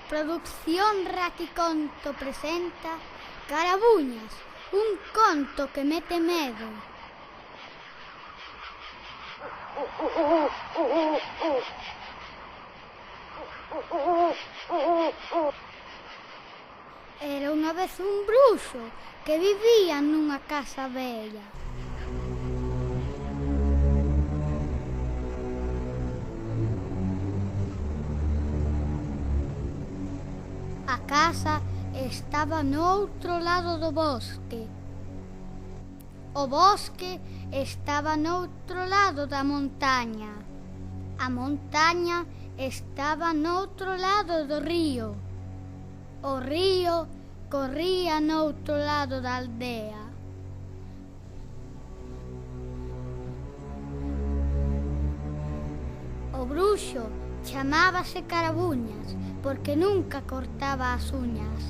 Producción Raquiconto presenta Carabuñas, un conto que mete medo. Era unha vez un bruxo que vivía nunha casa bella. A casa estaba no outro lado do bosque. O bosque estaba no outro lado da montaña. A montaña estaba no outro lado do río. O río corría no outro lado da aldea. O bruxo chamábase Carabuñas porque nunca cortaba as uñas.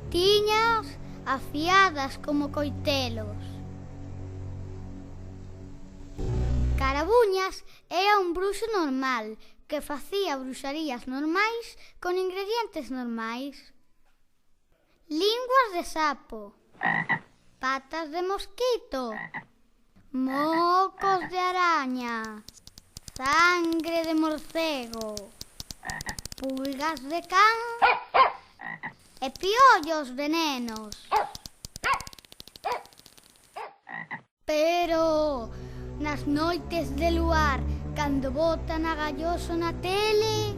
Tiñas afiadas como coitelos. Carabuñas era un bruxo normal que facía bruxarías normais con ingredientes normais. Linguas de sapo, patas de mosquito, mocos de araña, sangre de morcego, pulgas de can e piollos de nenos. Pero nas noites de luar, cando botan a galloso na tele,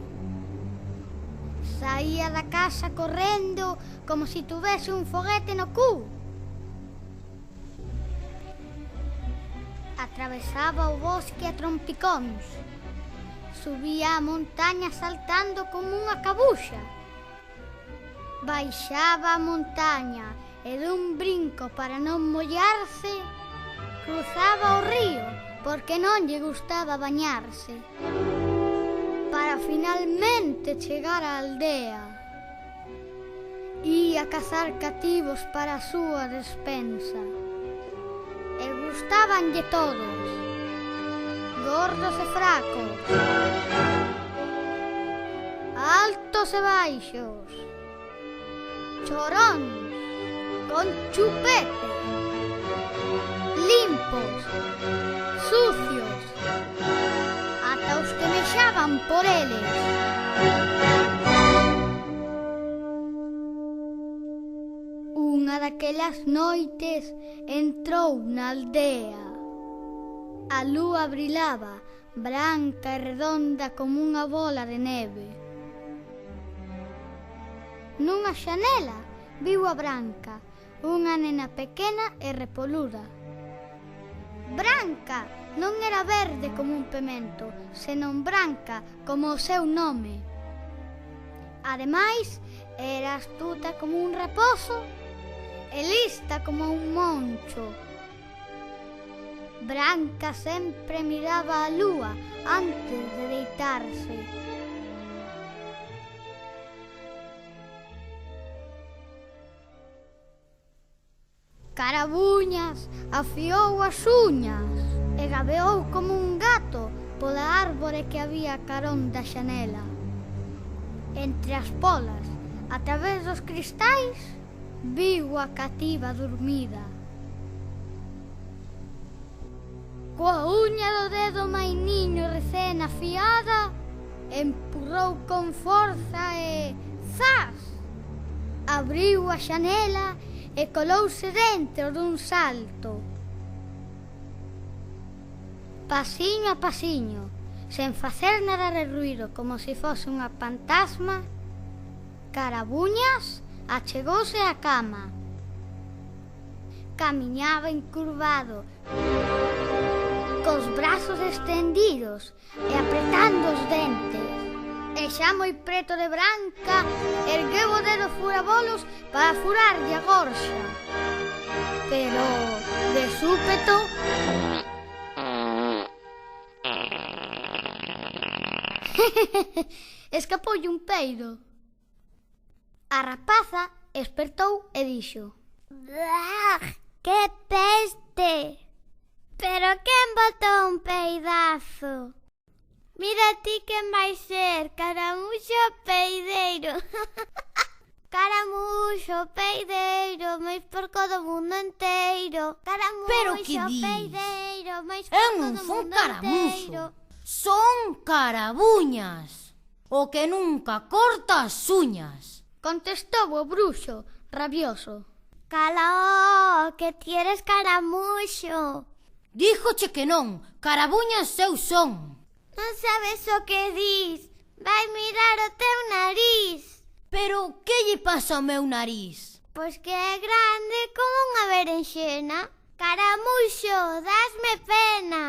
saía da casa correndo como si tuvese un foguete no cu. Atravesaba o bosque a trompicóns. Subía a montaña saltando como unha cabuxa. Baixaba a montaña e dun brinco para non mollarse, cruzaba o río porque non lle gustaba bañarse, para finalmente chegar á aldea. Ía cazar cativos para a súa despensa e gustabanlle todos, gordos e fracos, altos e baixos, choróns, con chupete, limpos, sucios, ata os que mexaban por eles. Unha daquelas noites entrou na aldea. A lúa brilaba, branca e redonda como unha bola de neve. Nunha xanela viu a Branca, unha nena pequena e repoluda. Branca non era verde como un pemento, senón branca como o seu nome. Ademais, era astuta como un raposo e lista como un moncho. Branca sempre miraba a lúa antes de deitarse. Carabuñas afiou as uñas e gabeou como un gato pola árbore que había carón da xanela. Entre as polas, a través dos cristais, viu a cativa dormida. Coa uña do dedo mainiño recén afiada, empurrou con forza e zas! Abriu a xanela e colouse dentro dun salto. Pasiño a pasiño, sen facer nada de ruído, como se fose unha fantasma, Carabuñas achegouse á cama. Camiñaba encurvado, cos brazos estendidos e apretando os dentes. E xa moi preto de Branca, ergueu o dedo furabolos para furarlle a gorxa. Pero, de súpeto, escapoulle un peido. A rapaza espertou e dixo: "Que peste!" Pero quen botou un peidazo? Mira ti quen vai ser, Caramuxo peideiro. Caramuxo peideiro, máis porco do mundo enteiro. Caramuxo Pero que dis? peideiro, máis Eu porco non do son mundo caramuxo. enteiro. Son carabuñas, o que nunca corta as uñas. Contestou o bruxo, rabioso. Cala, que ti eres caramuxo. Díjoche que non, carabuñas eu son. Non sabes o que dis. Vai mirar o teu nariz. Pero que lle pasa ao meu nariz? Pois que é grande como unha berenxena. Caramuxo, dasme pena.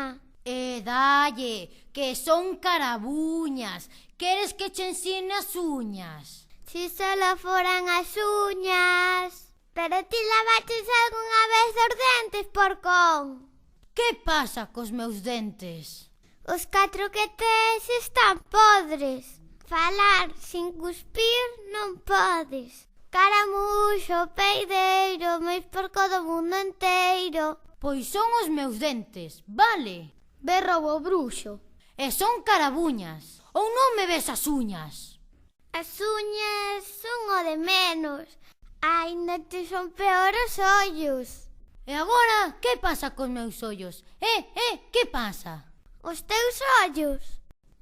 Dalle, que son carabuñas. Queres que che ensine as uñas? Si solo foran as uñas. Pero ti lavaches algunha vez os dentes, porcón. Que pasa cos meus dentes? Os 4 que tes están podres. Falar sin cuspir non podes. Caramuxo, peideiro, máis porco do mundo enteiro. Pois son os meus dentes, vale? Berrou o bruxo. E son carabuñas. Ou non me ves as uñas? As uñas son o de menos. Ainda te son peor os ollos. E agora, que pasa cos meus ollos? Que pasa? Os teus ollos?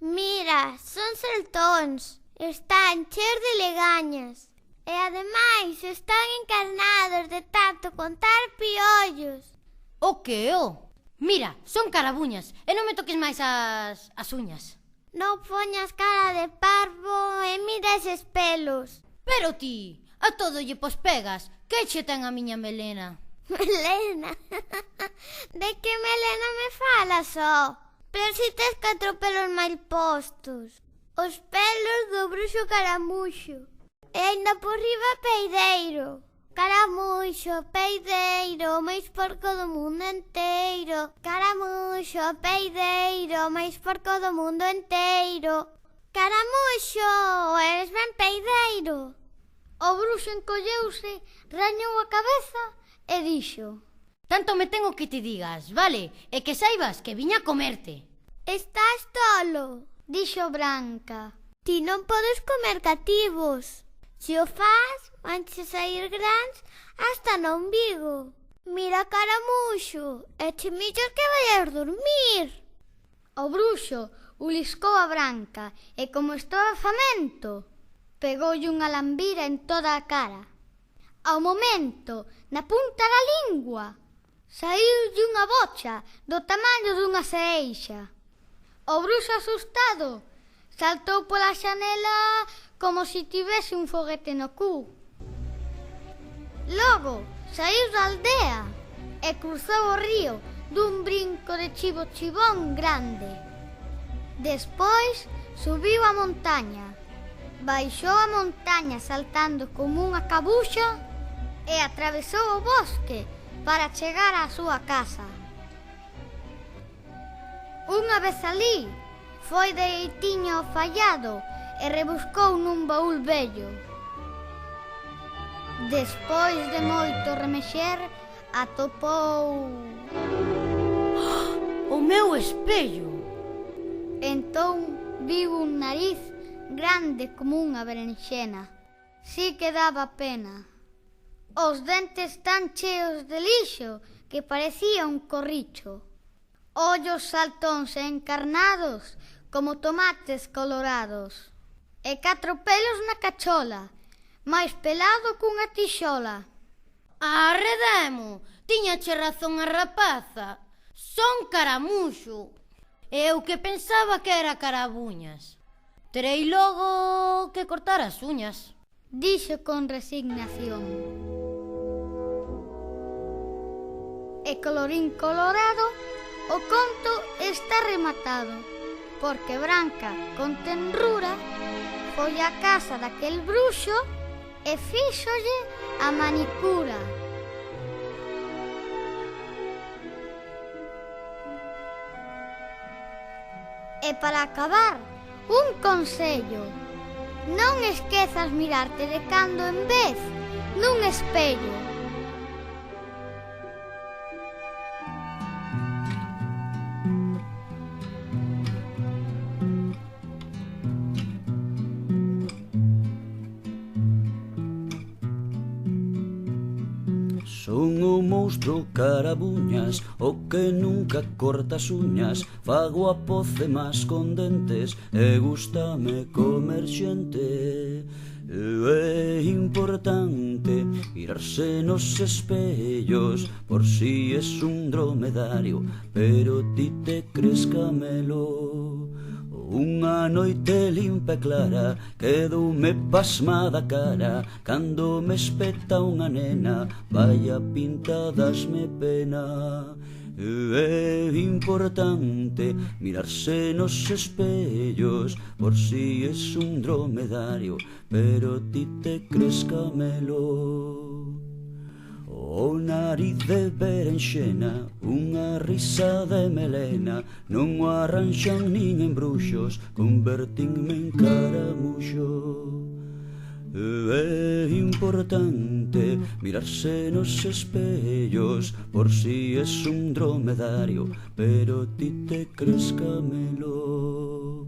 Mira, son saltóns. Están cheos de legañas. E ademais están encarnados de tanto contar piollos. O que o? Mira, son carabuñas e non me toques máis as uñas. Non poñas cara de parvo e mira eses pelos. Pero ti, a todo lle pos pegas. Que che ten a miña melena? Melena? De que melena me falas, só? Pero si tes 4 pelos mal postos. Os pelos do bruxo caramuxo. E ainda por riba peideiro. Caramuxo, peideiro, máis porco do mundo enteiro. Caramuxo, peideiro, máis porco do mundo enteiro. Caramuxo, eres ben peideiro. O bruxo encolleuse, rañou a cabeza e dixo: Tanto me tengo que te digas, vale? E que saibas que viña a comerte. Estás tolo, dixo Branca. Ti non podes comer cativos. Se o faz, vanche sair grandes hasta no umbigo. Mira, caramuxo, e che millos que vayas dormir. O bruxo uliscou a Branca e, como estaba famento, pegoulle unha lambira en toda a cara. Ao momento, na punta da lingua, saíulle unha bocha do tamaño dunha cereixa. O bruxo asustado saltou pola xanela como se tivese un foguete no cu. Logo saiu da aldea e cruzou o río dun brinco de chibo-chibón grande. Despois subiu a montaña, baixou a montaña saltando como unha cabuxa e atravesou o bosque para chegar á súa casa. Unha vez alí, foi dereitiño ao fallado e rebuscou nun baúl vello. Despois de moito remexer, atopou O meu espello. Entón viu un nariz grande como unha berenxena. Si que daba pena. Os dentes tan cheos de lixo que parecía un corricho. Ollos saltóns e encarnados como tomates colorados. E 4 pelos na cachola, máis pelado cunha tixola. Arredemo, tiñache razón a rapaza. Son caramuxo. Eu que pensaba que era carabuñas. Terei logo que cortar as uñas, dixo con resignación. E colorín colorado, o conto está rematado, porque Branca, con tenrura, foi á casa daquel bruxo e fíxolle a manicura. E para acabar, un consello: non esquezas mirarte de cando en vez nun espello. Son o monstro carabuñas, o que nunca corta as uñas. Fago a poce más con dentes e gústame comer xente. É importante mirarse nos espellos por si es un dromedario, pero ti te crees camelo. Unha noite limpa e clara quedoume pasmada a cara cando me espeta unha nena, vaya pinta dasme pena. É importante mirarse nos espellos por si es un dromedario, pero ti te crees camelo. O nariz de berenxena, unha risa de melena, non o arranxan nin en bruxos, convertínme en caramuxo. É importante mirarse nos espellos por si es un dromedario, pero ti te crees camelo.